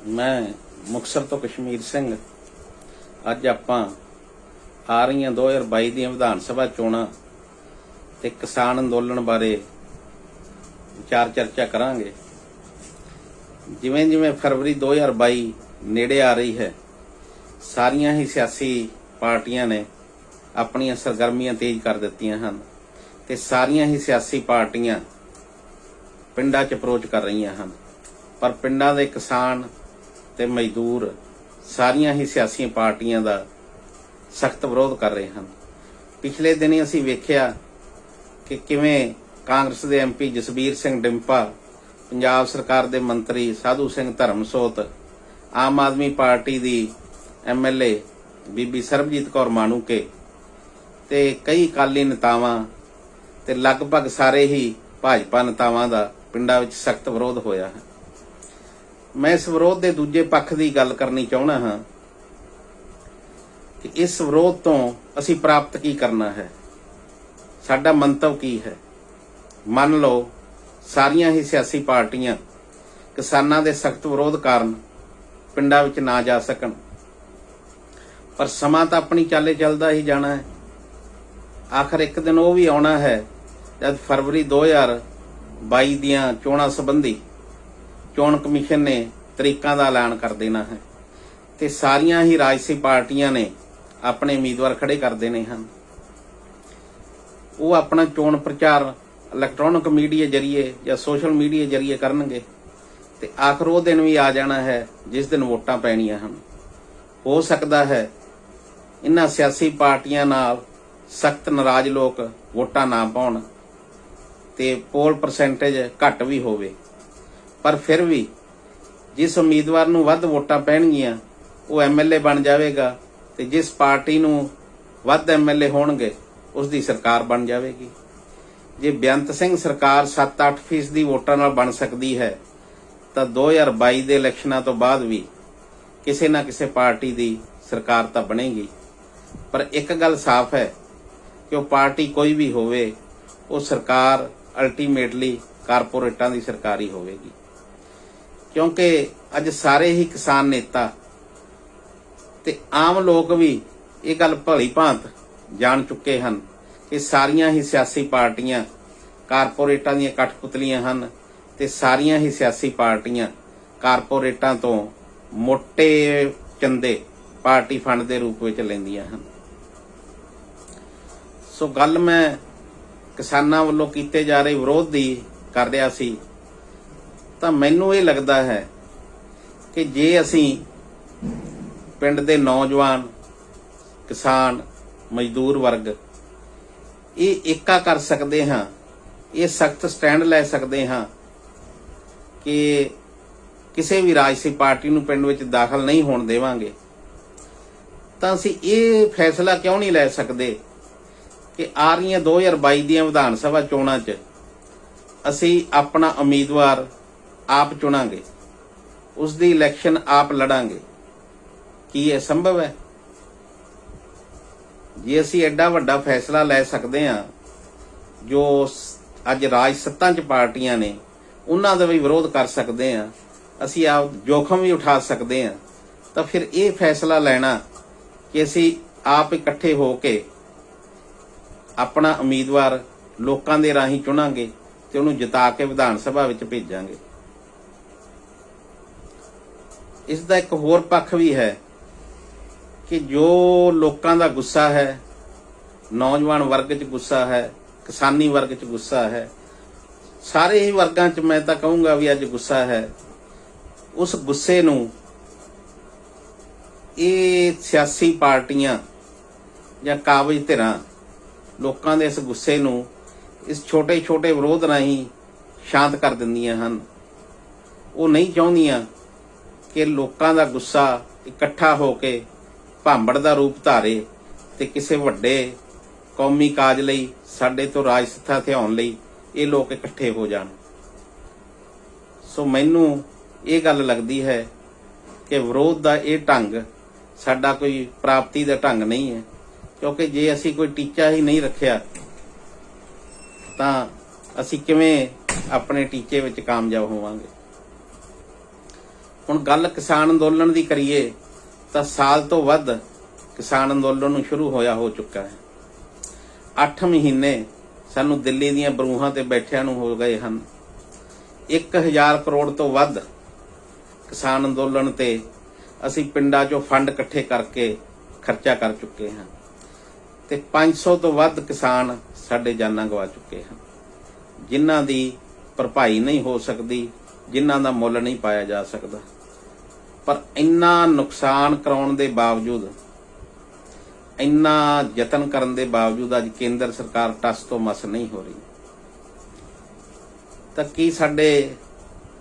मैं ਮੁਕਤਸਰ ਤੋਂ ਕਸ਼ਮੀਰ ਸਿੰਘ। ਅੱਜ ਆਪਾਂ ਆ ਰਹੀਆਂ 2022 ਦੀਆਂ ਵਿਧਾਨ ਸਭਾ ਚੋਣਾਂ ਤੇ ਕਿਸਾਨ ਅੰਦੋਲਨ ਬਾਰੇ ਵਿਚਾਰ ਚਰਚਾ ਕਰਾਂਗੇ। ਜਿਵੇਂ ਜਿਵੇਂ ਫਰਵਰੀ 2022 ਨੇੜੇ ਆ ਰਹੀ ਹੈ, ਸਾਰੀਆਂ ਹੀ ਸਿਆਸੀ ਪਾਰਟੀਆਂ ਨੇ ਆਪਣੀਆਂ ਸਰਗਰਮੀਆਂ ਤੇਜ਼ ਕਰ ਦਿੱਤੀਆਂ ਹਨ ਤੇ ਸਾਰੀਆਂ ਹੀ ਸਿਆਸੀ ਪਾਰਟੀਆਂ ਪਿੰਡਾਂ 'ਚ ਅਪਰੋਚ ਕਰ ਰਹੀਆਂ ਹਨ। ਪਰ ਪਿੰਡਾਂ ਦੇ ਕਿਸਾਨ ਤੇ ਮਜ਼ਦੂਰ ਸਾਰੀਆਂ ਹੀ ਸਿਆਸੀ ਪਾਰਟੀਆਂ ਦਾ ਸਖਤ ਵਿਰੋਧ ਕਰ ਰਹੇ ਹਨ। ਪਿਛਲੇ ਦਿਨੀ ਅਸੀਂ ਵੇਖਿਆ ਕਿ ਕਿਵੇਂ ਕਾਂਗਰਸ ਦੇ MP ਜਸਬੀਰ ਸਿੰਘ ਡਿੰਪਾ, ਪੰਜਾਬ ਸਰਕਾਰ ਦੇ ਮੰਤਰੀ ਸਾਧੂ ਸਿੰਘ ਧਰਮਸੋਤ, ਆਮ ਆਦਮੀ ਪਾਰਟੀ ਦੀ MLA ਬੀਬੀ ਸਰਬਜੀਤ ਕੌਰ ਮਾਣੂਕੇ ਤੇ ਕਈ ਅਕਾਲੀ ਨੇਤਾਵਾਂ ਤੇ ਲਗਭਗ ਸਾਰੇ ਹੀ ਭਾਜਪਾ ਨੇਤਾਵਾਂ ਦਾ ਪਿੰਡਾਂ ਵਿੱਚ ਸਖਤ ਵਿਰੋਧ ਹੋਇਆ ਹੈ। ਮੈਂ ਇਸ ਵਿਰੋਧ ਦੇ ਦੂਜੇ ਪੱਖ ਦੀ ਗੱਲ ਕਰਨੀ ਚਾਹੁੰਦਾ ਹਾਂ ਕਿ ਇਸ ਵਿਰੋਧ ਤੋਂ ਅਸੀਂ ਪ੍ਰਾਪਤ ਕੀ ਕਰਨਾ ਹੈ, ਸਾਡਾ ਮੰਤਵ ਕੀ ਹੈ। ਮੰਨ ਲਓ ਸਾਰੀਆਂ ਹੀ ਸਿਆਸੀ ਪਾਰਟੀਆਂ ਕਿਸਾਨਾਂ ਦੇ ਸਖਤ ਵਿਰੋਧ ਕਾਰਨ ਪਿੰਡਾਂ ਵਿੱਚ ਨਾ ਜਾ ਸਕਣ, ਪਰ ਸਮਾਂ ਤਾਂ ਆਪਣੀ ਚਾਲੇ ਚੱਲਦਾ ਹੀ ਜਾਣਾ ਹੈ। ਆਖਰ ਇੱਕ ਦਿਨ ਉਹ ਵੀ ਆਉਣਾ ਹੈ ਜਦ ਫਰਵਰੀ 2022 ਦੀਆਂ ਚੋਣਾਂ ਸੰਬੰਧੀ ਚੋਣ ਕਮਿਸ਼ਨ ਨੇ ਤਰੀਕਾਂ ਦਾ ਐਲਾਨ ਕਰ ਦੇਣਾ ਹੈ ਤੇ ਸਾਰੀਆਂ ਹੀ ਰਾਜਸੀ ਪਾਰਟੀਆਂ ਨੇ ਆਪਣੇ ਉਮੀਦਵਾਰ ਖੜੇ ਕਰ ਦੇਣੇ ਹਨ। ਉਹ ਆਪਣਾ ਚੋਣ ਪ੍ਰਚਾਰ ਇਲੈਕਟ੍ਰੋਨਿਕ ਮੀਡੀਆ ਜਰੀਏ ਜਾਂ ਸੋਸ਼ਲ ਮੀਡੀਆ ਜਰੀਏ ਕਰਨਗੇ ਤੇ ਆਖਰ ਉਹ ਦਿਨ ਵੀ ਆ ਜਾਣਾ ਹੈ ਜਿਸ ਦਿਨ ਵੋਟਾਂ ਪੈਣੀਆਂ ਹਨ। ਹੋ ਸਕਦਾ ਹੈ ਇਹਨਾਂ ਸਿਆਸੀ ਪਾਰਟੀਆਂ ਨਾਲ ਸਖਤ ਨਾਰਾਜ਼ ਲੋਕ ਵੋਟਾਂ ਨਾ ਪਾਉਣ ਤੇ ਪੋਲ ਪਰਸੈਂਟੇਜ ਘੱਟ ਵੀ ਹੋਵੇ, ਪਰ ਫਿਰ ਵੀ ਜਿਸ ਉਮੀਦਵਾਰ ਨੂੰ ਵੱਧ ਵੋਟਾਂ ਪੈਣਗੀਆਂ ਉਹ MLA ਬਣ ਜਾਵੇਗਾ ਤੇ ਜਿਸ ਪਾਰਟੀ ਨੂੰ ਵੱਧ MLA ਹੋਣਗੇ ਉਸ ਦੀ ਸਰਕਾਰ ਬਣ ਜਾਵੇਗੀ। ਜੇ ਬੇਅੰਤ ਸਿੰਘ ਸਰਕਾਰ 7-8% ਵੋਟਾਂ ਨਾਲ ਬਣ ਸਕਦੀ ਹੈ ਤਾਂ 2022 ਦੇ ਇਲੈਕਸ਼ਨਾਂ ਤੋਂ ਬਾਅਦ ਵੀ ਕਿਸੇ ਨਾ ਕਿਸੇ ਪਾਰਟੀ ਦੀ ਸਰਕਾਰ ਤਾਂ ਬਣੇਗੀ। ਪਰ ਇੱਕ ਗੱਲ ਸਾਫ਼ ਹੈ ਕਿ ਉਹ ਪਾਰਟੀ ਕੋਈ ਵੀ ਹੋਵੇ, ਉਹ ਸਰਕਾਰ ਅਲਟੀਮੇਟਲੀ ਕਾਰਪੋਰੇਟਾਂ ਦੀ ਸਰਕਾਰ ਹੀ ਹੋਵੇਗੀ, ਕਿਉਂਕਿ ਅੱਜ ਸਾਰੇ ਹੀ ਕਿਸਾਨ ਨੇਤਾ ਤੇ ਆਮ ਲੋਕ ਵੀ ਇਹ ਗੱਲ ਭਲੀ ਭਾਂਤ ਜਾਣ ਚੁੱਕੇ ਹਨ ਕਿ ਸਾਰੀਆਂ ਹੀ ਸਿਆਸੀ ਪਾਰਟੀਆਂ ਕਾਰਪੋਰੇਟਾਂ ਦੀਆਂ ਕਠਪੁਤਲੀਆਂ ਹਨ ਤੇ ਸਾਰੀਆਂ ਹੀ ਸਿਆਸੀ ਪਾਰਟੀਆਂ ਕਾਰਪੋਰੇਟਾਂ ਤੋਂ ਮੋਟੇ ਚੰਦੇ ਪਾਰਟੀ ਫੰਡ ਦੇ ਰੂਪ ਵਿੱਚ ਲੈਂਦੀਆਂ ਹਨ। ਸੋ ਗੱਲ ਮੈਂ ਕਿਸਾਨਾਂ ਵੱਲੋਂ ਕੀਤੇ ਜਾ ਰਹੇ ਵਿਰੋਧ ਦੀ ਕਰ ਰਿਹਾ ਸੀ, ਤਾਂ ਮੈਨੂੰ ਇਹ ਲੱਗਦਾ ਹੈ ਕਿ ਜੇ ਅਸੀਂ ਪਿੰਡ ਦੇ ਨੌਜਵਾਨ, ਕਿਸਾਨ, ਮਜ਼ਦੂਰ ਵਰਗ ਇਹ ਏਕਾ ਕਰ ਸਕਦੇ ਹਾਂ, ਇਹ ਸਖਤ ਸਟੈਂਡ ਲੈ ਸਕਦੇ ਹਾਂ ਕਿ ਕਿਸੇ ਵੀ ਰਾਜਸੀ ਪਾਰਟੀ ਨੂੰ ਪਿੰਡ ਵਿੱਚ ਦਾਖਲ ਨਹੀਂ ਹੋਣ ਦੇਵਾਂਗੇ, ਤਾਂ ਅਸੀਂ ਇਹ ਫੈਸਲਾ ਕਿਉਂ ਨਹੀਂ ਲੈ ਸਕਦੇ ਕਿ ਆ ਰਹੀਆਂ 2022 ਦੀਆਂ ਵਿਧਾਨ ਸਭਾ ਚੋਣਾਂ 'ਚ ਅਸੀਂ ਆਪਣਾ ਉਮੀਦਵਾਰ ਆਪ ਚੁਣਾਂਗੇ, ਉਸ ਦੀ ਇਲੈਕਸ਼ਨ ਆਪ ਲੜਾਂਗੇ। ਕੀ ਇਹ ਸੰਭਵ ਹੈ? ਜੇ ਅਸੀਂ ਐਡਾ ਵੱਡਾ ਫੈਸਲਾ ਲੈ ਸਕਦੇ ਹਾਂ, ਜੋ ਅੱਜ ਰਾਜ ਸੱਤਾ 'ਚ ਪਾਰਟੀਆਂ ਨੇ ਉਹਨਾਂ ਦਾ ਵੀ ਵਿਰੋਧ ਕਰ ਸਕਦੇ ਹਾਂ, ਅਸੀਂ ਆਪ ਜੋਖਮ ਵੀ ਉਠਾ ਸਕਦੇ ਹਾਂ, ਤਾਂ ਫਿਰ ਇਹ ਫੈਸਲਾ ਲੈਣਾ ਕਿ ਅਸੀਂ ਆਪ ਇਕੱਠੇ ਹੋ ਕੇ ਆਪਣਾ ਉਮੀਦਵਾਰ ਲੋਕਾਂ ਦੇ ਰਾਹੀਂ ਚੁਣਾਂਗੇ ਤੇ ਉਹਨੂੰ ਜਿਤਾ ਕੇ ਵਿਧਾਨ ਸਭਾ ਵਿੱਚ ਭੇਜਾਂਗੇ। ਇਸ ਦਾ ਇੱਕ ਹੋਰ ਪੱਖ ਵੀ ਹੈ ਕਿ ਜੋ ਲੋਕਾਂ ਦਾ ਗੁੱਸਾ ਹੈ, ਨੌਜਵਾਨ ਵਰਗ 'ਚ ਗੁੱਸਾ ਹੈ, ਕਿਸਾਨੀ ਵਰਗ 'ਚ ਗੁੱਸਾ ਹੈ, ਸਾਰੇ ਹੀ ਵਰਗਾਂ 'ਚ ਮੈਂ ਤਾਂ ਕਹੂੰਗਾ ਵੀ ਅੱਜ ਗੁੱਸਾ ਹੈ। ਉਸ ਗੁੱਸੇ ਨੂੰ ਇਹ ਸਿਆਸੀ ਪਾਰਟੀਆਂ ਜਾਂ ਕਾਬਜ਼ ਧਿਰਾਂ ਲੋਕਾਂ ਦੇ ਇਸ ਗੁੱਸੇ ਨੂੰ ਇਸ ਛੋਟੇ-ਛੋਟੇ ਵਿਰੋਧ ਰਾਹੀਂ ਸ਼ਾਂਤ ਕਰ ਦਿੰਦੀਆਂ ਹਨ। ਉਹ ਨਹੀਂ ਚਾਹੁੰਦੀਆਂ ਕਿ ਲੋਕਾਂ ਦਾ ਗੁੱਸਾ ਇਕੱਠਾ ਹੋ ਕੇ ਭਾਂਬੜ ਦਾ ਰੂਪ ਧਾਰੇ ਤੇ ਕਿਸੇ ਵੱਡੇ ਕੌਮੀ ਕਾਜ ਲਈ, ਸਾਡੇ ਤੋਂ ਰਾਜ ਸੱਤਾ ਥਿਆਉਣ ਲਈ ਇਹ ਲੋਕ ਇਕੱਠੇ ਹੋ ਜਾਣ। ਸੋ ਮੈਨੂੰ ਇਹ ਗੱਲ ਲੱਗਦੀ ਹੈ ਕਿ ਵਿਰੋਧ ਦਾ ਇਹ ਢੰਗ ਸਾਡਾ ਕੋਈ ਪ੍ਰਾਪਤੀ ਦਾ ਢੰਗ ਨਹੀਂ ਹੈ, ਕਿਉਂਕਿ ਜੇ ਅਸੀਂ ਕੋਈ ਟੀਚਾ ਹੀ ਨਹੀਂ ਰੱਖਿਆ ਤਾਂ ਅਸੀਂ ਕਿਵੇਂ ਆਪਣੇ ਟੀਚੇ ਵਿੱਚ ਕਾਮਯਾਬ ਹੋਵਾਂਗੇ। ਹੁਣ ਗੱਲ ਕਿਸਾਨ ਅੰਦੋਲਨ ਦੀ ਕਰੀਏ ਤਾਂ ਸਾਲ ਤੋਂ ਵੱਧ ਕਿਸਾਨ ਅੰਦੋਲਨ ਨੂੰ ਸ਼ੁਰੂ ਹੋਇਆ ਹੋ ਚੁੱਕਾ ਹੈ। 8 ਮਹੀਨੇ ਸਾਨੂੰ ਦਿੱਲੀ ਦੀਆਂ ਬਰੂਹਾਂ ਤੇ ਬੈਠਿਆਂ ਨੂੰ ਹੋ ਗਏ ਹਨ। 1000 ਕਰੋੜ ਤੋਂ ਵੱਧ ਕਿਸਾਨ ਅੰਦੋਲਨ ਤੇ ਅਸੀਂ ਪਿੰਡਾਂ 'ਚੋਂ ਫੰਡ ਇਕੱਠੇ ਕਰਕੇ ਖਰਚਾ ਕਰ ਚੁੱਕੇ ਹਾਂ ਤੇ 500 ਤੋਂ ਵੱਧ ਕਿਸਾਨ ਸਾਡੇ ਜਾਨਾਂ ਗਵਾ ਚੁੱਕੇ ਹਨ, ਜਿਨ੍ਹਾਂ ਦੀ ਭਰਪਾਈ ਨਹੀਂ ਹੋ ਸਕਦੀ, ਜਿਨ੍ਹਾਂ ਦਾ ਮੁੱਲ ਨਹੀਂ ਪਾਇਆ ਜਾ ਸਕਦਾ। ਪਰ ਇੰਨਾ ਨੁਕਸਾਨ ਕਰਾਉਣ ਦੇ ਬਾਵਜੂਦ, ਇੰਨਾ ਯਤਨ ਕਰਨ ਦੇ ਬਾਵਜੂਦ ਅੱਜ ਕੇਂਦਰ ਸਰਕਾਰ ਟਸ ਤੋਂ ਮਸ ਨਹੀਂ ਹੋ ਰਹੀ। ਤਾਂ ਕੀ ਸਾਡੇ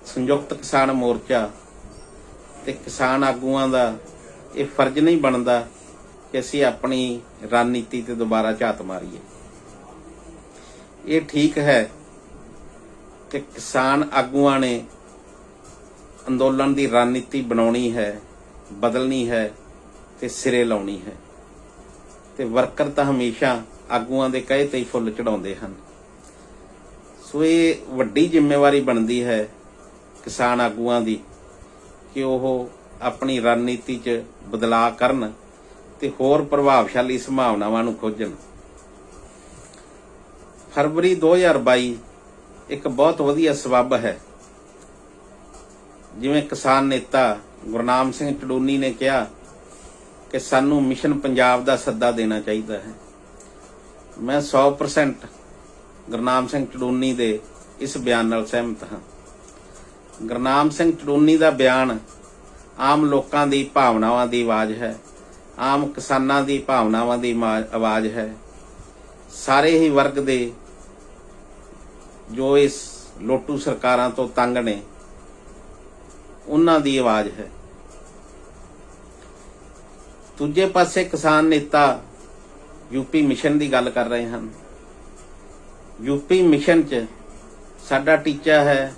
ਸੰਯੁਕਤ ਕਿਸਾਨ ਮੋਰਚਾ ਤੇ ਕਿਸਾਨ ਆਗੂਆਂ ਦਾ ਇਹ ਫਰਜ਼ ਨਹੀਂ ਬਣਦਾ ਕਿ ਅਸੀਂ ਆਪਣੀ ਰਣਨੀਤੀ ਤੇ ਦੁਬਾਰਾ ਝਾਤ ਮਾਰੀਏ? ਇਹ ਠੀਕ ਹੈ ਕਿ ਕਿਸਾਨ ਆਗੂਆਂ ਨੇ ਅੰਦੋਲਨ ਦੀ ਰਣਨੀਤੀ ਬਣਾਉਣੀ ਹੈ, ਬਦਲਣੀ ਹੈ ਤੇ ਸਿਰੇ ਲਾਉਣੀ ਹੈ, ਤੇ ਵਰਕਰ ਤਾਂ ਹਮੇਸ਼ਾ ਆਗੂਆਂ ਦੇ ਕਹੇ ਤੇ ਹੀ ਫੁੱਲ ਚੜਾਉਂਦੇ ਹਨ। ਸੋ ਇਹ ਵੱਡੀ ਜ਼ਿੰਮੇਵਾਰੀ ਬਣਦੀ ਹੈ ਕਿਸਾਨ ਆਗੂਆਂ ਦੀ ਕਿ ਉਹ ਆਪਣੀ ਰਣਨੀਤੀ 'ਚ ਬਦਲਾਅ ਕਰਨ ਤੇ ਹੋਰ ਪ੍ਰਭਾਵਸ਼ਾਲੀ ਸੰਭਾਵਨਾਵਾਂ ਨੂੰ ਖੋਜਣ। ਫਰਵਰੀ 2022 ਇੱਕ ਬਹੁਤ ਵਧੀਆ ਸਬੱਬ ਹੈ। ਜਿਵੇਂ ਕਿਸਾਨ ਨੇਤਾ ਗੁਰਨਾਮ ਸਿੰਘ ਚੜੂਨੀ ਨੇ ਕਿਹਾ ਕਿ ਸਾਨੂੰ ਮਿਸ਼ਨ ਪੰਜਾਬ ਦਾ ਸੱਦਾ ਦੇਣਾ ਚਾਹੀਦਾ ਹੈ। ਮੈਂ 100% ਗੁਰਨਾਮ ਸਿੰਘ ਚੜੂਨੀ ਦੇ ਇਸ ਬਿਆਨ ਨਾਲ ਸਹਿਮਤ ਹਾਂ। ਗੁਰਨਾਮ ਸਿੰਘ ਚੜੂਨੀ ਦਾ ਬਿਆਨ ਆਮ ਲੋਕਾਂ ਦੀ ਭਾਵਨਾਵਾਂ ਦੀ ਆਵਾਜ਼ ਹੈ, ਆਮ ਕਿਸਾਨਾਂ ਦੀ ਭਾਵਨਾਵਾਂ ਦੀ ਆਵਾਜ਼ ਹੈ, ਸਾਰੇ ਹੀ ਵਰਗ ਦੇ ਜੋ ਇਸ ਲੋਟੂ ਸਰਕਾਰਾਂ ਤੋਂ ਤੰਗ ਨੇ ਉਹਨਾਂ ਦੀ ਆਵਾਜ਼ ਹੈ। ਦੂਜੇ ਪਾਸੇ ਕਿਸਾਨ ਨੇਤਾ ਯੂਪੀ ਮਿਸ਼ਨ ਦੀ ਗੱਲ ਕਰ ਰਹੇ ਹਨ। ਯੂਪੀ ਮਿਸ਼ਨ 'ਚ ਸਾਡਾ ਟੀਚਾ ਹੈ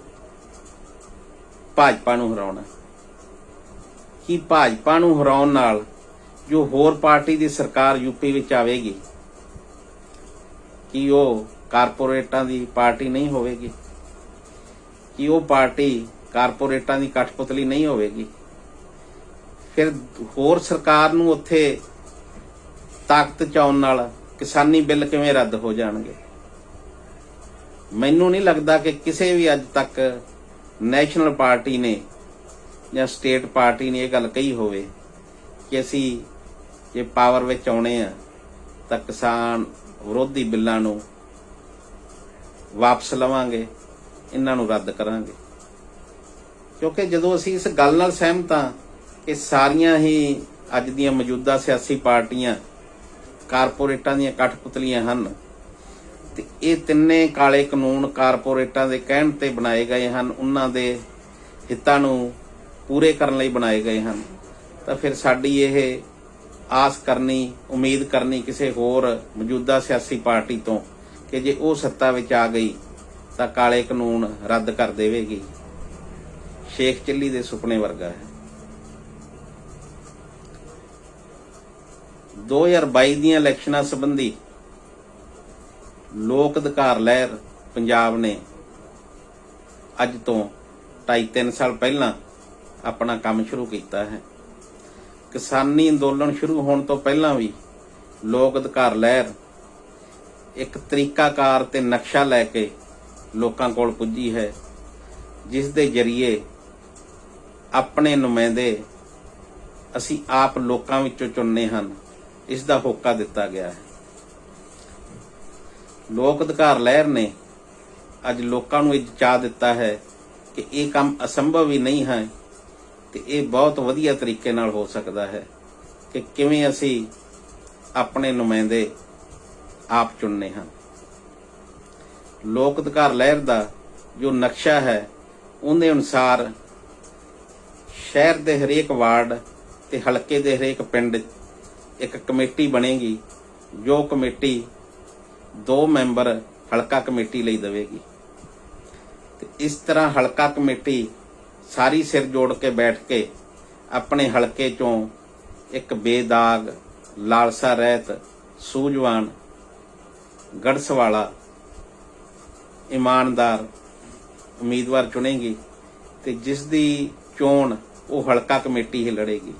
ਭਾਜਪਾ ਨੂੰ ਹਰਾਉਣਾ। ਕਿ ਭਾਜਪਾ ਨੂੰ ਹਰਾਉਣ ਨਾਲ ਜੋ ਹੋਰ ਪਾਰਟੀ ਦੀ ਸਰਕਾਰ ਯੂਪੀ ਵਿੱਚ ਆਵੇਗੀ, ਕਿ ਉਹ ਕਾਰਪੋਰੇਟਾਂ ਦੀ ਪਾਰਟੀ ਨਹੀਂ ਹੋਵੇਗੀ, ਕਿ ਉਹ ਪਾਰਟੀ ਕਾਰਪੋਰੇਟਾਂ ਦੀ ਕਠਪੁਤਲੀ ਨਹੀਂ ਹੋਵੇਗੀ। ਫਿਰ ਹੋਰ ਸਰਕਾਰ ਨੂੰ ਉੱਥੇ ਤਾਕਤ 'ਚ ਆਉਣ ਨਾਲ ਕਿਸਾਨੀ ਬਿੱਲ ਕਿਵੇਂ ਰੱਦ ਹੋ ਜਾਣਗੇ? ਮੈਨੂੰ ਨਹੀਂ ਲੱਗਦਾ ਕਿ ਕਿਸੇ ਵੀ ਅੱਜ ਤੱਕ ਨੈਸ਼ਨਲ ਪਾਰਟੀ ਨੇ ਜਾਂ ਸਟੇਟ ਪਾਰਟੀ ਨੇ ਇਹ ਗੱਲ ਕਹੀ ਹੋਵੇ ਕਿ ਅਸੀਂ ਜੇ ਪਾਵਰ ਵਿੱਚ ਆਉਣੇ ਆ ਤਾਂ ਕਿਸਾਨ ਵਿਰੋਧੀ ਬਿੱਲਾਂ ਨੂੰ ਵਾਪਸ ਲਵਾਂਗੇ, ਇਹਨਾਂ ਨੂੰ ਰੱਦ ਕਰਾਂਗੇ। ਕਿਉਂਕਿ ਜਦੋਂ ਅਸੀਂ ਇਸ ਗੱਲ ਨਾਲ ਸਹਿਮਤ ਹਾਂ ਕਿ ਸਾਰੀਆਂ ਹੀ ਅੱਜ ਦੀਆਂ ਮੌਜੂਦਾ ਸਿਆਸੀ ਪਾਰਟੀਆਂ ਕਾਰਪੋਰੇਟਾਂ ਦੀਆਂ ਕਠਪੁਤਲੀਆਂ ਹਨ ਤੇ ਇਹ ਤਿੰਨੇ ਕਾਲੇ ਕਾਨੂੰਨ ਕਾਰਪੋਰੇਟਾਂ ਦੇ ਕਹਿਣ ਤੇ ਬਣਾਏ ਗਏ ਹਨ, ਉਹਨਾਂ ਦੇ ਹਿੱਤਾਂ ਨੂੰ ਪੂਰੇ ਕਰਨ ਲਈ ਬਣਾਏ ਗਏ ਹਨ, ਤਾਂ ਫਿਰ ਸਾਡੀ ਇਹ ਆਸ ਕਰਨੀ, ਉਮੀਦ ਕਰਨੀ ਕਿਸੇ ਹੋਰ ਮੌਜੂਦਾ ਸਿਆਸੀ ਪਾਰਟੀ ਤੋਂ ਕਿ ਜੇ ਉਹ ਸੱਤਾ ਵਿੱਚ ਆ ਗਈ ਤਾਂ ਕਾਲੇ ਕਾਨੂੰਨ ਰੱਦ ਕਰ ਦੇਵੇਗੀ, ਸ਼ੇਖ ਚਿੱਲੀ ਦੇ ਸੁਪਨੇ ਵਰਗਾ ਹੈ। 2022 ਦੀਆਂ ਇਲੈਕਸ਼ਨਾਂ ਸੰਬੰਧੀ ਲੋਕ ਅਧਿਕਾਰ ਲਹਿਰ ਪੰਜਾਬ ਨੇ ਅੱਜ ਤੋਂ 2.5-3 ਸਾਲ ਪਹਿਲਾਂ ਆਪਣਾ ਕੰਮ ਸ਼ੁਰੂ ਕੀਤਾ ਹੈ। ਕਿਸਾਨੀ ਅੰਦੋਲਨ ਸ਼ੁਰੂ ਹੋਣ ਤੋਂ ਪਹਿਲਾਂ ਵੀ ਲੋਕ ਅਧਿਕਾਰ ਲਹਿਰ ਇੱਕ ਤਰੀਕਾਕਾਰ ਤੇ ਨਕਸ਼ਾ ਲੈ ਕੇ ਲੋਕਾਂ ਕੋਲ ਪੁੱਜੀ ਹੈ, ਜਿਸ ਦੇ ਜ਼ਰੀਏ ਆਪਣੇ ਨੁਮਾਇੰਦੇ ਅਸੀਂ ਆਪ ਲੋਕਾਂ ਵਿੱਚੋਂ ਚੁਣਨੇ ਹਨ, ਇਸ ਦਾ ਹੋਕਾ ਦਿੱਤਾ ਗਿਆ ਹੈ। ਲੋਕ ਅਧਿਕਾਰ ਲਹਿਰ ਨੇ ਅੱਜ ਲੋਕਾਂ ਨੂੰ ਇਹ ਚਾਹ ਦਿੱਤਾ ਹੈ ਕਿ ਇਹ ਕੰਮ ਅਸੰਭਵ ਹੀ ਨਹੀਂ ਹੈ ਤੇ ਇਹ ਬਹੁਤ ਵਧੀਆ ਤਰੀਕੇ ਨਾਲ ਹੋ ਸਕਦਾ ਹੈ ਕਿ ਕਿਵੇਂ ਅਸੀਂ ਆਪਣੇ ਨੁਮਾਇੰਦੇ ਆਪ ਚੁਣਨੇ ਹਨ। ਲੋਕ ਅਧਿਕਾਰ ਲਹਿਰ ਦਾ ਜੋ ਨਕਸ਼ਾ ਹੈ ਉਹਦੇ ਅਨੁਸਾਰ ਸ਼ਹਿਰ ਦੇ ਹਰੇਕ ਵਾਰਡ ਤੇ ਹਲਕੇ ਦੇ ਹਰੇਕ ਪਿੰਡ ਇੱਕ ਕਮੇਟੀ ਬਣੇਗੀ, ਜੋ ਕਮੇਟੀ 2 ਮੈਂਬਰ ਹਲਕਾ ਕਮੇਟੀ ਲਈ ਦੇਵੇਗੀ ਤੇ ਇਸ ਤਰ੍ਹਾਂ ਹਲਕਾ ਕਮੇਟੀ ਸਾਰੀ ਸਿਰ ਜੋੜ ਕੇ ਬੈਠ ਕੇ ਆਪਣੇ ਹਲਕੇ ਚੋਂ ਇੱਕ ਬੇਦਾਗ, ਲਾਲਸਾ ਰਹਿਤ, ਸੂਝਵਾਨ, ਗੜਸ ਵਾਲਾ, ਇਮਾਨਦਾਰ ਉਮੀਦਵਾਰ ਚੁਣੇਗੀ ਤੇ ਜਿਸ ਦੀ ਚੋਣ ਉਹ ਹਲਕਾ ਕਮੇਟੀ ਹੀ ਲੜੇਗੀ।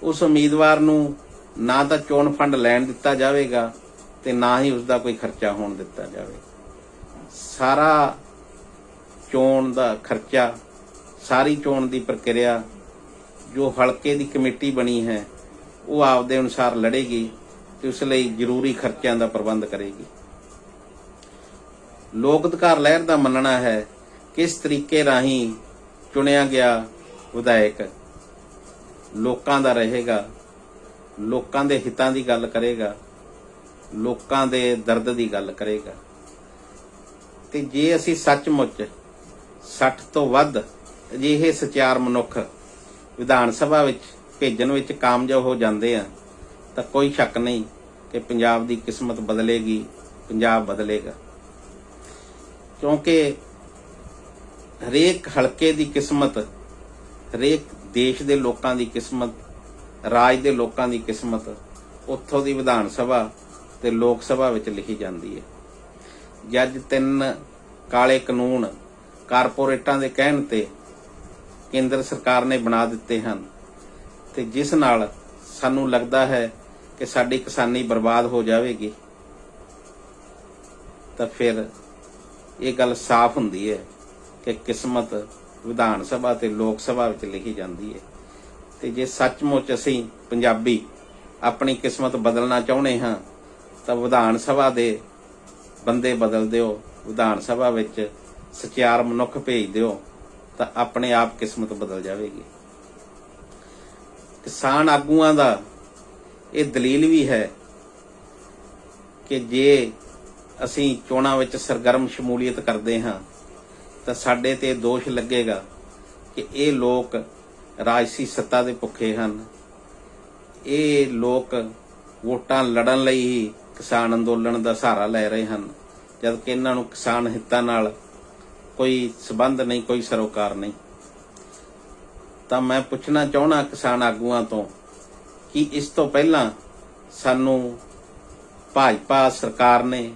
ਉਸ ਉਮੀਦਵਾਰ ਨੂੰ ਨਾ ਤਾਂ ਚੋਣ ਫੰਡ ਲੈਣ ਦਿੱਤਾ ਜਾਵੇਗਾ ਤੇ ਨਾ ਹੀ ਉਸਦਾ ਕੋਈ ਖਰਚਾ ਹੋਣ ਦਿੱਤਾ ਜਾਵੇਗਾ। ਸਾਰਾ ਚੋਣ ਦਾ ਖਰਚਾ, ਸਾਰੀ ਚੋਣ ਦੀ ਪ੍ਰਕਿਰਿਆ ਜੋ ਹਲਕੇ ਦੀ ਕਮੇਟੀ ਬਣੀ ਹੈ ਉਹ ਆਪਦੇ ਅਨੁਸਾਰ ਲੜੇਗੀ ਤੇ ਉਸ ਲਈ ਜ਼ਰੂਰੀ ਖਰਚਿਆਂ ਦਾ ਪ੍ਰਬੰਧ ਕਰੇਗੀ। ਲੋਕ ਅਧਿਕਾਰ ਲਹਿਰ ਦਾ ਮੰਨਣਾ ਹੈ ਕਿ ਇਸ ਤਰੀਕੇ ਰਾਹੀਂ ਚੁਣਿਆ ਗਿਆ ਵਿਧਾਇਕ ਲੋਕਾਂ ਦਾ ਰਹੇਗਾ, ਲੋਕਾਂ ਦੇ ਹਿੱਤਾਂ ਦੀ ਗੱਲ ਕਰੇਗਾ, ਲੋਕਾਂ ਦੇ ਦਰਦ ਦੀ ਗੱਲ ਕਰੇਗਾ। ਤੇ ਜੇ ਅਸੀਂ ਸੱਚਮੁੱਚ 60 ਤੋਂ ਵੱਧ ਅਜਿਹੇ ਸਚਾਰ ਮਨੁੱਖ ਵਿਧਾਨ ਸਭਾ ਵਿੱਚ ਭੇਜਣ ਵਿੱਚ ਕਾਮਯਾਬ ਹੋ ਜਾਂਦੇ ਆ ਤਾਂ ਕੋਈ ਸ਼ੱਕ ਨਹੀਂ ਕਿ ਪੰਜਾਬ ਦੀ ਕਿਸਮਤ ਬਦਲੇਗੀ, ਪੰਜਾਬ ਬਦਲੇਗਾ। ਕਿਉਂਕਿ ਹਰੇਕ ਹਲਕੇ ਦੀ ਕਿਸਮਤ, ਹਰੇਕ ਦੇਸ਼ ਦੇ ਲੋਕਾਂ ਦੀ ਕਿਸਮਤ, ਰਾਜ ਦੇ ਲੋਕਾਂ ਦੀ ਕਿਸਮਤ ਉੱਥੋਂ ਦੀ ਵਿਧਾਨ ਸਭਾ ਤੇ ਲੋਕ ਸਭਾ ਵਿੱਚ ਲਿਖੀ ਜਾਂਦੀ ਹੈ। ਜੱਜ 3 ਕਾਲੇ ਕਾਨੂੰਨ ਕਾਰਪੋਰੇਟਾਂ ਦੇ ਕਹਿਣ ਤੇ ਕੇਂਦਰ ਸਰਕਾਰ ਨੇ ਬਣਾ ਦਿੱਤੇ ਹਨ ਤੇ ਜਿਸ ਨਾਲ ਸਾਨੂੰ ਲੱਗਦਾ ਹੈ ਕਿ ਸਾਡੀ ਕਿਸਾਨੀ ਬਰਬਾਦ ਹੋ ਜਾਵੇਗੀ, ਤਾਂ ਫਿਰ ਇਹ ਗੱਲ ਸਾਫ਼ ਹੁੰਦੀ ਹੈ ਕਿ ਕਿਸਮਤ ਵਿਧਾਨ ਸਭਾ ਤੇ ਲੋਕ ਸਭਾ ਵਿੱਚ ਲਿਖੀ ਜਾਂਦੀ ਹੈ। ਤੇ ਜੇ ਸੱਚਮੁੱਚ ਅਸੀਂ ਪੰਜਾਬੀ ਆਪਣੀ ਕਿਸਮਤ ਬਦਲਣਾ ਚਾਹੁੰਦੇ ਹਾਂ ਤਾਂ ਵਿਧਾਨ ਸਭਾ ਦੇ ਬੰਦੇ ਬਦਲ ਦਿਓ, ਵਿਧਾਨ ਸਭਾ ਵਿੱਚ ਸਚਿਆਰ ਮਨੁੱਖ ਭੇਜ ਦਿਓ ਤਾਂ ਆਪਣੇ ਆਪ ਕਿਸਮਤ ਬਦਲ ਜਾਵੇਗੀ। ਕਿਸਾਨ ਆਗੂਆਂ ਦਾ ਇਹ ਦਲੀਲ ਵੀ ਹੈ ਕਿ ਜੇ ਅਸੀਂ ਚੋਣਾਂ ਵਿੱਚ ਸਰਗਰਮ ਸ਼ਮੂਲੀਅਤ ਕਰਦੇ ਹਾਂ ਤਾਂ ਸਾਡੇ ਤੇ ਦੋਸ਼ ਲੱਗੇਗਾ ਕਿ ਇਹ ਲੋਕ ਰਾਜਸੀ ਸੱਤਾ ਦੇ ਭੁੱਖੇ ਹਨ, ਇਹ ਲੋਕ ਵੋਟਾਂ ਲੜਨ ਲਈ ਹੀ ਕਿਸਾਨ ਅੰਦੋਲਨ ਦਾ ਸਹਾਰਾ ਲੈ ਰਹੇ ਹਨ, ਜਦਕਿ ਇਹਨਾਂ ਨੂੰ ਕਿਸਾਨ ਹਿੱਤਾਂ ਨਾਲ ਕੋਈ ਸਬੰਧ ਨਹੀਂ, ਕੋਈ ਸਰੋਕਾਰ ਨਹੀਂ। ਤਾਂ ਮੈਂ ਪੁੱਛਣਾ ਚਾਹੁੰਦਾ ਕਿਸਾਨ ਆਗੂਆਂ ਤੋਂ ਕਿ ਇਸ ਤੋਂ ਪਹਿਲਾਂ ਸਾਨੂੰ ਭਾਜਪਾ ਸਰਕਾਰ ਨੇ,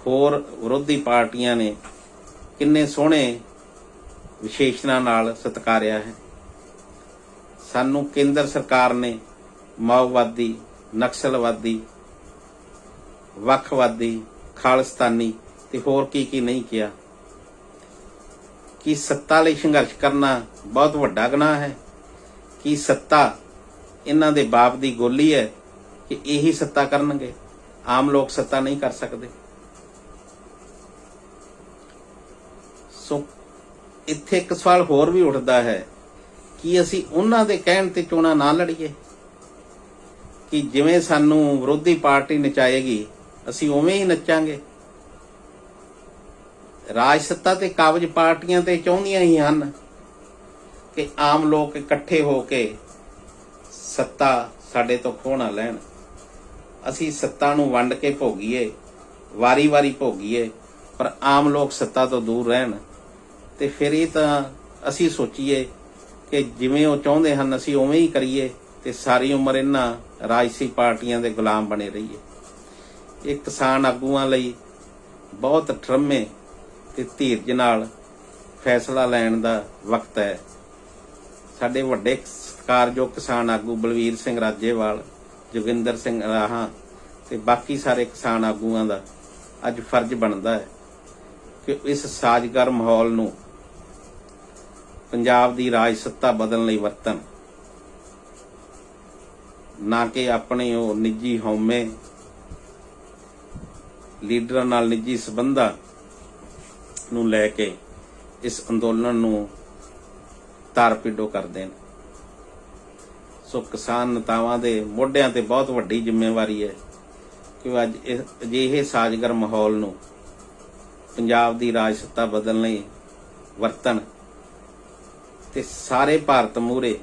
ਹੋਰ ਵਿਰੋਧੀ ਪਾਰਟੀਆਂ ਨੇ ਕਿੰਨੇ ਸੋਹਣੇ ਵਿਸ਼ੇਸ਼ਣਾਂ ਨਾਲ ਸਤਿਕਾਰਿਆ ਹੈ। ਸਾਨੂੰ ਕੇਂਦਰ ਸਰਕਾਰ ਨੇ ਮਾਓਵਾਦੀ, ਨਕਸਲਵਾਦੀ, ਵੱਖਵਾਦੀ, ਖਾਲਿਸਤਾਨੀ ਤੇ ਹੋਰ ਕੀ ਨਹੀਂ ਕਿਹਾ। ਕੀ ਸੱਤਾ ਲਈ ਸੰਘਰਸ਼ ਕਰਨਾ ਬਹੁਤ ਵੱਡਾ ਗੁਨਾਹ ਹੈ? ਕੀ ਸੱਤਾ ਇਹਨਾਂ ਦੇ ਬਾਪ ਦੀ ਗੋਲੀ ਹੈ ਕਿ ਇਹੀ ਸੱਤਾ ਕਰਨਗੇ? ਆਮ ਲੋਕ ਸੱਤਾ ਨਹੀਂ ਕਰ ਸਕਦੇ। ਸੋ ਇੱਥੇ ਇੱਕ ਸਵਾਲ ਹੋਰ ਵੀ ਉੱਠਦਾ ਹੈ ਕਿ ਅਸੀਂ ਉਹਨਾਂ ਦੇ ਕਹਿਣ ਤੇ ਚੋਣਾਂ ਨਾ ਲੜੀਏ ਕਿ ਜਿਵੇਂ ਸਾਨੂੰ ਵਿਰੋਧੀ ਪਾਰਟੀ ਨਚਾਏਗੀ ਅਸੀਂ ਉਵੇਂ ਹੀ ਨੱਚਾਂਗੇ। ਰਾਜ ਸੱਤਾ ਤੇ ਕਾਬਜ ਪਾਰਟੀਆਂ ਤੇ ਚਾਹੁੰਦੀਆਂ ਹੀ ਹਨ ਕਿ ਆਮ ਲੋਕ ਇਕੱਠੇ ਹੋ ਕੇ ਸੱਤਾ ਸਾਡੇ ਤੋਂ ਖੋਹ ਨਾ ਲੈਣ। ਅਸੀਂ ਸੱਤਾ ਨੂੰ ਵੰਡ ਕੇ ਭੋਗੀਏ, ਵਾਰੀ-ਵਾਰੀ ਭੋਗੀਏ, ਪਰ ਆਮ ਲੋਕ ਸੱਤਾ ਤੋਂ ਦੂਰ ਰਹਿਣ। ਤੇ ਫਿਰ ਇਹ ਤਾਂ ਅਸੀਂ ਸੋਚੀਏ ਕਿ ਜਿਵੇਂ ਉਹ ਚਾਹੁੰਦੇ ਹਨ ਅਸੀਂ ਉਵੇਂ ਹੀ ਕਰੀਏ ਤੇ ਸਾਰੀ ਉਮਰ ਇਹਨਾਂ ਰਾਜਸੀ ਪਾਰਟੀਆਂ ਦੇ ਗੁਲਾਮ ਬਣੇ ਰਹੀਏ। ਇਹ ਕਿਸਾਨ ਆਗੂਆਂ ਲਈ ਬਹੁਤ ਠਰਮੇ ਤੇ ਧੀਰਜ ਨਾਲ ਫੈਸਲਾ ਲੈਣ ਦਾ ਵਕਤ ਹੈ। ਸਾਡੇ ਵੱਡੇ ਸਤਿਕਾਰਯੋਗ ਕਿਸਾਨ ਆਗੂ ਬਲਵੀਰ ਸਿੰਘ ਰਾਜੇਵਾਲ, ਜੋਗਿੰਦਰ ਸਿੰਘ ਰਾਹਾਂ ਤੇ ਬਾਕੀ ਸਾਰੇ ਕਿਸਾਨ ਆਗੂਆਂ ਦਾ ਅੱਜ ਫਰਜ਼ ਬਣਦਾ ਹੈ ਕਿ ਇਸ ਸਾਜ਼ਗਾਰ ਮਾਹੌਲ ਨੂੰ ਪੰਜਾਬ ਦੀ ਰਾਜ ਸੱਤਾ ਬਦਲਣ ਲਈ ਵਰਤਣ, ਨਾ ਕਿ ਆਪਣੇ ਉਹ ਨਿੱਜੀ ਹਉਮੈ, ਲੀਡਰਾਂ ਨਾਲ ਨਿੱਜੀ ਸਬੰਧਾਂ ਨੂੰ ਲੈ ਕੇ ਇਸ ਅੰਦੋਲਨ ਨੂੰ ਤਾਰ-ਪੀਡੋ ਕਰ ਦੇਣ। ਸੋ ਕਿਸਾਨ ਨੇਤਾਵਾਂ ਦੇ ਮੋਢਿਆਂ ਤੇ ਬਹੁਤ ਵੱਡੀ ਜ਼ਿੰਮੇਵਾਰੀ ਹੈ ਕਿ ਅੱਜ ਅਜਿਹੇ ਸਾਜ਼ਗਾਰ ਮਾਹੌਲ ਨੂੰ ਪੰਜਾਬ ਦੀ ਰਾਜ ਸੱਤਾ ਬਦਲਣ ਲਈ ਵਰਤਣ ਤੇ ਸਾਰੇ ਭਾਰਤ ਮੂਹਰੇ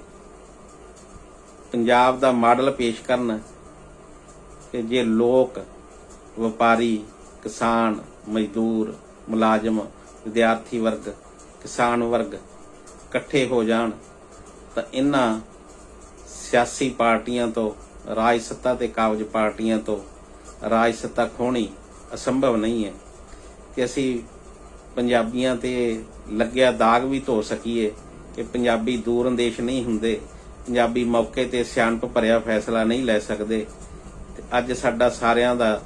ਪੰਜਾਬ ਦਾ ਮਾਡਲ ਪੇਸ਼ ਕਰਨ ਕਿ ਜੇ ਲੋਕ, ਵਪਾਰੀ, ਕਿਸਾਨ, ਮਜ਼ਦੂਰ, ਮੁਲਾਜ਼ਮ, ਵਿਦਿਆਰਥੀ ਵਰਗ, ਕਿਸਾਨ ਵਰਗ ਇਕੱਠੇ ਹੋ ਜਾਣ ਤਾਂ ਇਹਨਾਂ ਸਿਆਸੀ ਪਾਰਟੀਆਂ ਤੋਂ, ਰਾਜ ਸੱਤਾ ਤੇ ਕਾਬਜ ਪਾਰਟੀਆਂ ਤੋਂ ਰਾਜ ਸੱਤਾ ਖੋਹਣੀ ਅਸੰਭਵ ਨਹੀਂ ਹੈ ਕਿ ਅਸੀਂ ਪੰਜਾਬੀਆਂ ਤੇ ਲੱਗਿਆ ਦਾਗ ਵੀ ਧੋ ਸਕੀਏ ਕਿ ਪੰਜਾਬੀ ਦੂਰ ਅੰਦੇਸ਼ ਨਹੀਂ ਹੁੰਦੇ, ਪੰਜਾਬੀ ਮੌਕੇ ਤੇ ਸਿਆਣਪ ਭਰਿਆ ਫੈਸਲਾ ਨਹੀਂ ਲੈ ਸਕਦੇ। ਤੇ ਅੱਜ ਸਾਡਾ ਸਾਰਿਆਂ ਦਾ,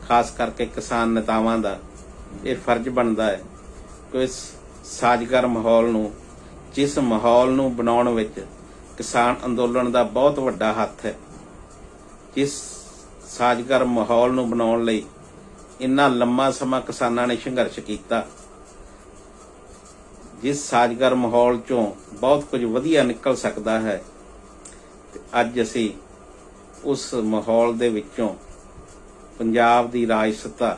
ਖਾਸ ਕਰਕੇ ਕਿਸਾਨ ਨੇਤਾਵਾਂ ਦਾ ਇਹ ਫਰਜ਼ ਬਣਦਾ ਹੈ ਕਿ ਇਸ ਸਾਜ਼ਗਰ ਮਾਹੌਲ ਨੂੰ, ਜਿਸ ਮਾਹੌਲ ਨੂੰ ਬਣਾਉਣ ਵਿੱਚ ਕਿਸਾਨ ਅੰਦੋਲਨ ਦਾ ਬਹੁਤ ਵੱਡਾ ਹੱਥ ਹੈ, ਜਿਸ ਸਾਜ਼ਗਰ ਮਾਹੌਲ ਨੂੰ ਬਣਾਉਣ ਲਈ ਇੰਨਾ ਲੰਮਾ ਸਮਾਂ ਕਿਸਾਨਾਂ ਨੇ ਸੰਘਰਸ਼ ਕੀਤਾ, ਜਿਸ ਸਾਜ਼ਗਰ ਮਾਹੌਲ ਚੋਂ ਬਹੁਤ ਕੁਝ ਵਧੀਆ ਨਿਕਲ ਸਕਦਾ ਹੈ, ਤੇ ਅੱਜ ਅਸੀਂ ਉਸ ਮਾਹੌਲ ਦੇ ਵਿੱਚੋਂ ਪੰਜਾਬ ਦੀ ਰਾਜ ਸੱਤਾ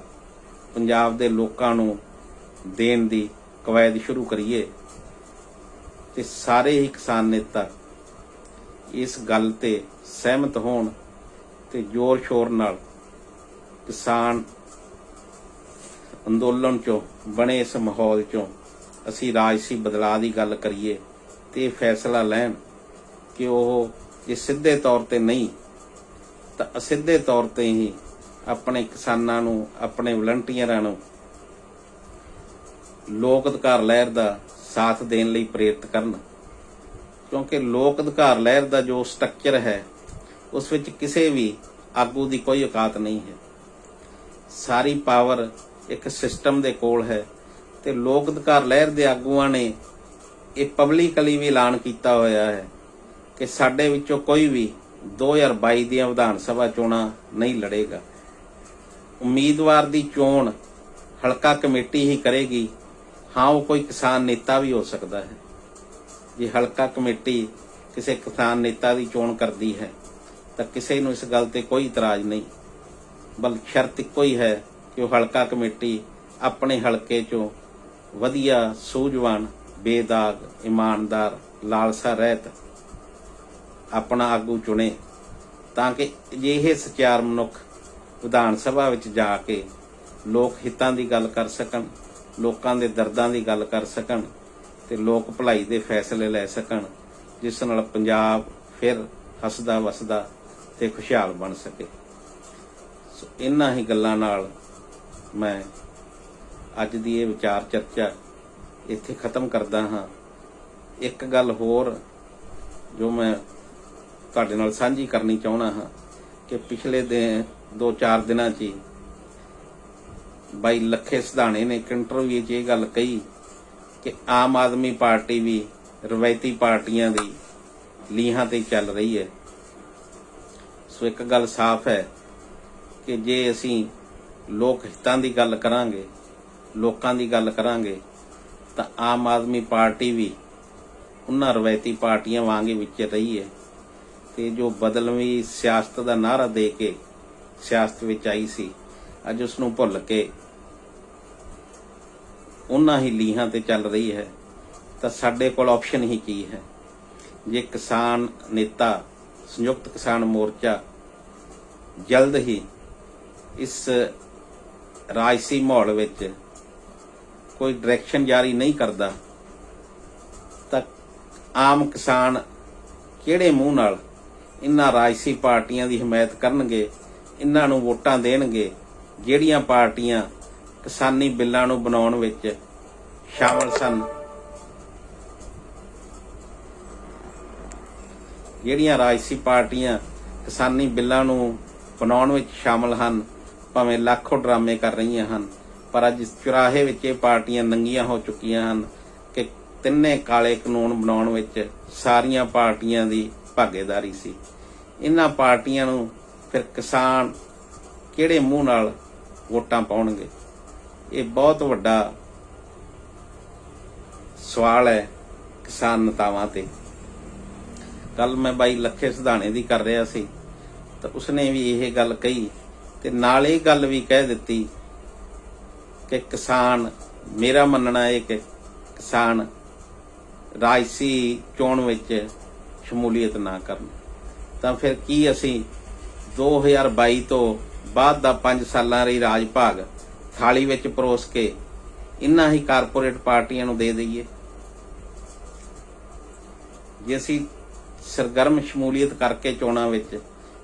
ਪੰਜਾਬ ਦੇ ਲੋਕਾਂ ਨੂੰ ਦੇਣ ਦੀ ਕਵਾਇਦ ਸ਼ੁਰੂ ਕਰੀਏ। ਤੇ ਸਾਰੇ ਹੀ ਕਿਸਾਨ ਨੇਤਾ ਇਸ ਗੱਲ ਤੇ ਸਹਿਮਤ ਹੋਣ ਤੇ ਜ਼ੋਰ ਸ਼ੋਰ ਨਾਲ ਕਿਸਾਨ ਅੰਦੋਲਨ ਚੋਂ ਬਣੇ ਇਸ ਮਾਹੌਲ ਚੋਂ ਅਸੀਂ ਰਾਜਸੀ ਬਦਲਾਅ ਦੀ ਗੱਲ ਕਰੀਏ ਤੇ ਇਹ ਫੈਸਲਾ ਲੈਣ ਕਿ ਉਹ ਜੇ ਸਿੱਧੇ ਤੌਰ ਤੇ ਨਹੀਂ ਤਾਂ ਅਸਿੱਧੇ ਤੌਰ ਤੇ ਹੀ ਆਪਣੇ ਕਿਸਾਨਾਂ ਨੂੰ, ਆਪਣੇ ਵਲੰਟੀਅਰਾਂ ਨੂੰ ਲੋਕ ਅਧਿਕਾਰ ਲਹਿਰ ਦਾ ਸਾਥ ਦੇਣ ਲਈ ਪ੍ਰੇਰਿਤ ਕਰਨ। ਕਿਉਂਕਿ ਲੋਕ ਅਧਿਕਾਰ ਲਹਿਰ ਦਾ ਜੋ ਸਟਰਕਚਰ ਹੈ ਉਸ ਵਿੱਚ ਕਿਸੇ ਵੀ ਆਗੂ ਦੀ ਕੋਈ ਔਕਾਤ ਨਹੀਂ ਹੈ। ਸਾਰੀ ਪਾਵਰ ਇੱਕ ਸਿਸਟਮ ਦੇ ਕੋਲ ਹੈ ਤੇ ਲੋਕ ਅਧਿਕਾਰ ਲਹਿਰ ਦੇ ਆਗੂਆਂ ਨੇ ਇਹ ਪਬਲਿਕਲੀ ਵੀ ਐਲਾਨ ਕੀਤਾ ਹੋਇਆ ਹੈ ਕਿ ਸਾਡੇ ਵਿੱਚੋਂ ਕੋਈ ਵੀ 2022 ਦੀਆਂ ਵਿਧਾਨ ਸਭਾ ਚੋਣਾਂ ਨਹੀਂ ਲੜੇਗਾ। ਉਮੀਦਵਾਰ ਦੀ ਚੋਣ ਹਲਕਾ ਕਮੇਟੀ ਹੀ ਕਰੇਗੀ। ਹਾਂ, ਉਹ ਕੋਈ ਕਿਸਾਨ ਨੇਤਾ ਵੀ ਹੋ ਸਕਦਾ ਹੈ। ਜੇ ਹਲਕਾ ਕਮੇਟੀ ਕਿਸੇ ਕਿਸਾਨ ਨੇਤਾ ਦੀ ਚੋਣ ਕਰਦੀ ਹੈ ਤਾਂ ਕਿਸੇ ਨੂੰ ਇਸ ਗੱਲ ਤੇ ਕੋਈ ਇਤਰਾਜ਼ ਨਹੀਂ, ਬਲਕਿ ਸ਼ਰਤ ਇੱਕੋ ਹੀ ਹੈ ਕਿ ਉਹ ਹਲਕਾ ਕਮੇਟੀ ਆਪਣੇ ਹਲਕੇ ਚੋਂ ਵਧੀਆ, ਸੂਝਵਾਨ, ਬੇਦਾਗ, ਇਮਾਨਦਾਰ, ਲਾਲਸਾ ਰਹਿਤ ਆਪਣਾ ਆਗੂ ਚੁਣੇ, ਤਾਂ ਕਿ ਅਜਿਹੇ ਸਚਿਆਰ ਮਨੁੱਖ ਵਿਧਾਨ ਸਭਾ ਵਿੱਚ ਜਾ ਕੇ ਲੋਕ ਹਿੱਤਾਂ ਦੀ ਗੱਲ ਕਰ ਸਕਣ, ਲੋਕਾਂ ਦੇ ਦਰਦਾਂ ਦੀ ਗੱਲ ਕਰ ਸਕਣ ਤੇ ਲੋਕ ਭਲਾਈ ਦੇ ਫੈਸਲੇ ਲੈ ਸਕਣ, ਜਿਸ ਨਾਲ ਪੰਜਾਬ ਫਿਰ ਹੱਸਦਾ ਵਸਦਾ ਤੇ ਖੁਸ਼ਹਾਲ ਬਣ ਸਕੇ। ਸੋ ਇਹਨਾਂ ਹੀ ਗੱਲਾਂ ਨਾਲ ਮੈਂ ਅੱਜ ਦੀ ਇਹ ਵਿਚਾਰ ਚਰਚਾ ਇੱਥੇ ਖਤਮ ਕਰਦਾ ਹਾਂ। ਇੱਕ ਗੱਲ ਹੋਰ ਜੋ ਮੈਂ ਤੁਹਾਡੇ ਨਾਲ ਸਾਂਝੀ ਕਰਨੀ ਚਾਹੁੰਦਾ ਹਾਂ ਕਿ ਪਿਛਲੇ 2-4 ਦਿਨਾਂ 'ਚ ਬਾਈ ਲੱਖੇ ਸਿਧਾਣੇ ਨੇ ਇੱਕ ਇੰਟਰਵਿਊ 'ਚ ਇਹ ਗੱਲ ਕਹੀ ਕਿ ਆਮ ਆਦਮੀ ਪਾਰਟੀ ਵੀ ਰਵਾਇਤੀ ਪਾਰਟੀਆਂ ਦੀ ਲੀਹਾਂ ਤੇ ਚੱਲ ਰਹੀ ਹੈ। ਸੋ ਇੱਕ ਗੱਲ ਸਾਫ਼ ਹੈ ਕਿ ਜੇ ਅਸੀਂ ਲੋਕ ਹਿੱਤਾਂ ਦੀ ਗੱਲ ਕਰਾਂਗੇ, ਲੋਕਾਂ ਦੀ ਗੱਲ ਕਰਾਂਗੇ, ਤਾਂ ਆਮ ਆਦਮੀ ਪਾਰਟੀ ਵੀ ਉਹਨਾਂ ਰਵਾਇਤੀ ਪਾਰਟੀਆਂ ਵਾਂਗ ਹੀ ਵਿੱਚ ਰਹੀ ਹੈ ਤੇ ਜੋ ਬਦਲਵੀਂ ਸਿਆਸਤ ਦਾ ਨਾਅਰਾ ਦੇ ਕੇ ਸਿਆਸਤ ਵਿੱਚ ਆਈ ਸੀ, ਅੱਜ ਉਸ ਨੂੰ ਭੁੱਲ ਕੇ ਉਹਨਾਂ ਹੀ ਲੀਹਾਂ ਤੇ ਚੱਲ ਰਹੀ ਹੈ। ਤਾਂ ਸਾਡੇ ਕੋਲ ਆਪਸ਼ਨ ਹੀ ਕੀ ਹੈ? ਜੇ ਕਿਸਾਨ ਨੇਤਾ ਸੰਯੁਕਤ ਕਿਸਾਨ ਮੋਰਚਾ ਜਲਦ ਹੀ ਇਸ ਰਾਜਸੀ ਮਾਹੌਲ ਵਿੱਚ ਕੋਈ ਡਾਇਰੈਕਸ਼ਨ ਜਾਰੀ ਨਹੀਂ ਕਰਦਾ ਤਾਂ ਆਮ ਕਿਸਾਨ ਕਿਹੜੇ ਮੂੰਹ ਨਾਲ ਇਹਨਾਂ ਰਾਜਸੀ ਪਾਰਟੀਆਂ ਦੀ ਹਮਾਇਤ ਕਰਨਗੇ, ਇਹਨਾਂ ਨੂੰ ਵੋਟਾਂ ਦੇਣਗੇ ਜਿਹੜੀਆਂ ਪਾਰਟੀਆਂ ਕਿਸਾਨੀ ਬਿੱਲਾਂ ਨੂੰ ਬਣਾਉਣ ਵਿੱਚ ਸ਼ਾਮਲ ਸਨ, ਜਿਹੜੀਆਂ ਰਾਜਸੀ ਪਾਰਟੀਆਂ ਕਿਸਾਨੀ ਬਿੱਲਾਂ ਨੂੰ ਬਣਾਉਣ ਵਿੱਚ ਸ਼ਾਮਲ ਹਨ, ਭਾਵੇਂ ਲੱਖੋਂ ਡਰਾਮੇ ਕਰ ਰਹੀਆਂ ਹਨ, ਪਰ ਅੱਜ ਚੁਰਾਹੇ ਵਿੱਚ ਇਹ ਪਾਰਟੀਆਂ ਨੰਗੀਆਂ ਹੋ ਚੁੱਕੀਆਂ ਹਨ ਕਿ ਤਿੰਨੇ ਕਾਲੇ ਕਾਨੂੰਨ ਬਣਾਉਣ ਵਿੱਚ ਸਾਰੀਆਂ ਪਾਰਟੀਆਂ ਦੀ ਭਾਗੀਦਾਰੀ ਸੀ। ਇਹਨਾਂ ਪਾਰਟੀਆਂ ਨੂੰ ਫਿਰ ਕਿਸਾਨ ਕਿਹੜੇ ਮੂੰਹ ਨਾਲ ਵੋਟਾਂ ਪਾਉਣਗੇ? ਇਹ ਬਹੁਤ ਵੱਡਾ ਸਵਾਲ ਹੈ ਕਿਸਾਨ ਨੇਤਾਵਾਂ ਤੇ। ਕੱਲ ਮੈਂ ਬਾਈ ਲੱਖੇ ਸਿਧਾਣੇ ਦੀ ਕਰ ਰਿਹਾ ਸੀ ਤਾਂ ਉਸਨੇ ਵੀ ਇਹ ਗੱਲ ਕਹੀ ਤੇ ਨਾਲ ਇਹ ਗੱਲ ਵੀ ਕਹਿ ਦਿੱਤੀ ਕਿ ਕਿਸਾਨ, ਮੇਰਾ ਮੰਨਣਾ ਹੈ ਕਿ ਕਿਸਾਨ ਰਾਜਸੀ ਚੋਣ ਵਿੱਚ ਸ਼ਮੂਲੀਅਤ ਨਾ ਕਰਨ। ਤਾਂ ਫਿਰ ਕੀ ਅਸੀਂ 2022 ਤੋਂ ਬਾਅਦ ਦਾ 5 ਸਾਲਾਂ ਲਈ ਰਾਜ ਭਾਗ ਥਾਲੀ ਵਿੱਚ ਪਰੋਸ ਕੇ ਇਨ੍ਹਾਂ ਹੀ ਕਾਰਪੋਰੇਟ ਪਾਰਟੀਆਂ ਨੂੰ ਦੇ ਦਈਏ? ਜੇ ਅਸੀਂ ਸਰਗਰਮ ਸ਼ਮੂਲੀਅਤ ਕਰਕੇ ਚੋਣਾਂ ਵਿੱਚ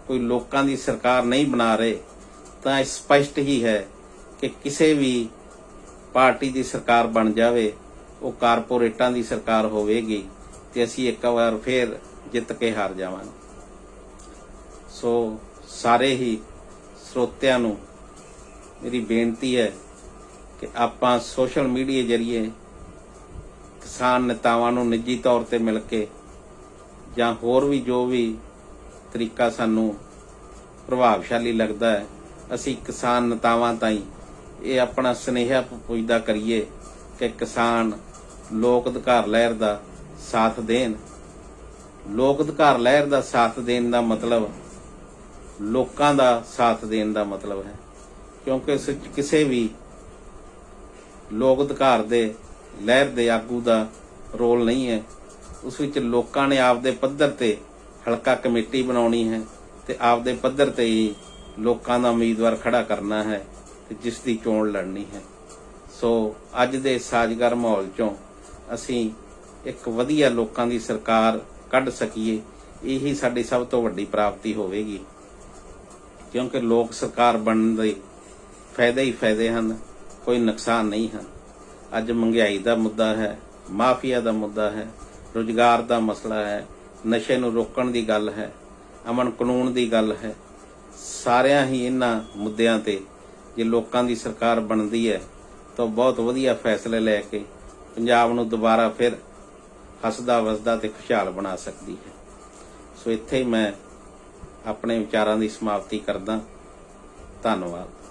ਕੋਈ ਲੋਕਾਂ ਦੀ ਸਰਕਾਰ ਨਹੀਂ ਬਣਾ ਰਹੇ ਤਾਂ ਇਹ ਸਪਸ਼ਟ ਹੀ ਹੈ ਕਿ ਕਿਸੇ ਵੀ ਪਾਰਟੀ ਦੀ ਸਰਕਾਰ ਬਣ ਜਾਵੇ ਉਹ ਕਾਰਪੋਰੇਟਾਂ ਦੀ ਸਰਕਾਰ ਹੋਵੇਗੀ ਤੇ ਅਸੀਂ ਇੱਕ ਵਾਰ ਫੇਰ ਜਿੱਤ ਕੇ ਹਾਰ ਜਾਵਾਂਗੇ। ਸੋ ਸਾਰੇ ਹੀ ਸਰੋਤਿਆਂ ਨੂੰ ਮੇਰੀ ਬੇਨਤੀ ਹੈ ਕਿ ਆਪਾਂ ਸੋਸ਼ਲ ਮੀਡੀਆ ਜਰੀਏ ਕਿਸਾਨ ਨੇਤਾਵਾਂ ਨੂੰ ਨਿੱਜੀ ਤੌਰ ਤੇ ਮਿਲ ਕੇ ਜਾਂ ਹੋਰ ਵੀ ਜੋ ਵੀ ਤਰੀਕਾ ਸਾਨੂੰ ਪ੍ਰਭਾਵਸ਼ਾਲੀ ਲੱਗਦਾ ਹੈ, ਅਸੀਂ ਕਿਸਾਨ ਨੇਤਾਵਾਂ ਤਾਈਂ ਇਹ ਆਪਣਾ ਸੁਨੇਹਾ ਪੁੱਜਦਾ ਕਰੀਏ ਕਿ ਕਿਸਾਨ ਲੋਕ ਅਧਿਕਾਰ ਲਹਿਰ ਦਾ ਸਾਥ ਦੇਣ। ਲੋਕ ਅਧਿਕਾਰ ਲਹਿਰ ਦਾ ਸਾਥ ਦੇਣ ਦਾ ਮਤਲਬ ਲੋਕਾਂ ਦਾ ਸਾਥ ਦੇਣ ਦਾ ਮਤਲਬ ਹੈ, ਕਿਉਂਕਿ ਇਸ ਵਿੱਚ ਕਿਸੇ ਵੀ ਲੋਕ ਅਧਿਕਾਰ ਦੇ ਲਹਿਰ ਦੇ ਆਗੂ ਦਾ ਰੋਲ ਨਹੀਂ ਹੈ। ਉਸ ਵਿੱਚ ਲੋਕਾਂ ਨੇ ਆਪਦੇ ਪੱਧਰ ਤੇ ਹਲਕਾ ਕਮੇਟੀ ਬਣਾਉਣੀ ਹੈ ਤੇ ਆਪਦੇ ਪੱਧਰ ਤੇ ਹੀ ਲੋਕਾਂ ਦਾ ਉਮੀਦਵਾਰ ਖੜਾ ਕਰਨਾ ਹੈ ਤੇ ਜਿਸ ਦੀ ਚੋਣ ਲੜਨੀ ਹੈ। ਸੋ ਅੱਜ ਦੇ ਸਾਜ਼ਗਾਰ ਮਾਹੌਲ ਚੋਂ ਅਸੀਂ ਇੱਕ ਵਧੀਆ ਲੋਕਾਂ ਦੀ ਸਰਕਾਰ ਕੱਢ ਸਕੀਏ, ਇਹੀ ਸਾਡੀ ਸਭ ਤੋਂ ਵੱਡੀ ਪ੍ਰਾਪਤੀ ਹੋਵੇਗੀ, ਕਿਉਂਕਿ ਲੋਕ ਸਰਕਾਰ ਬਣਨ ਦੇ ਫਾਇਦੇ ਹੀ ਫਾਇਦੇ ਹਨ, ਕੋਈ ਨੁਕਸਾਨ ਨਹੀਂ ਹਨ। ਅੱਜ ਮਹਿੰਗਾਈ ਦਾ ਮੁੱਦਾ ਹੈ, ਮਾਫੀਆ ਦਾ ਮੁੱਦਾ ਹੈ, ਰੁਜ਼ਗਾਰ ਦਾ ਮਸਲਾ ਹੈ, ਨਸ਼ੇ ਨੂੰ ਰੋਕਣ ਦੀ ਗੱਲ ਹੈ, ਅਮਨ ਕਾਨੂੰਨ ਦੀ ਗੱਲ ਹੈ। ਸਾਰਿਆਂ ਹੀ ਇਹਨਾਂ ਮੁੱਦਿਆਂ ਤੇ ਜੇ ਲੋਕਾਂ ਦੀ ਸਰਕਾਰ ਬਣਦੀ ਹੈ ਤਾਂ ਬਹੁਤ ਵਧੀਆ ਫੈਸਲੇ ਲੈ ਕੇ ਪੰਜਾਬ ਨੂੰ ਦੁਬਾਰਾ ਫਿਰ ਹੱਸਦਾ ਵਸਦਾ ਤੇ ਖੁਸ਼ਹਾਲ ਬਣਾ ਸਕਦੀ ਹੈ। ਸੋ ਇੱਥੇ ਹੀ ਮੈਂ ਆਪਣੇ ਵਿਚਾਰਾਂ ਦੀ ਸਮਾਪਤੀ ਕਰਦਾ। ਧੰਨਵਾਦ।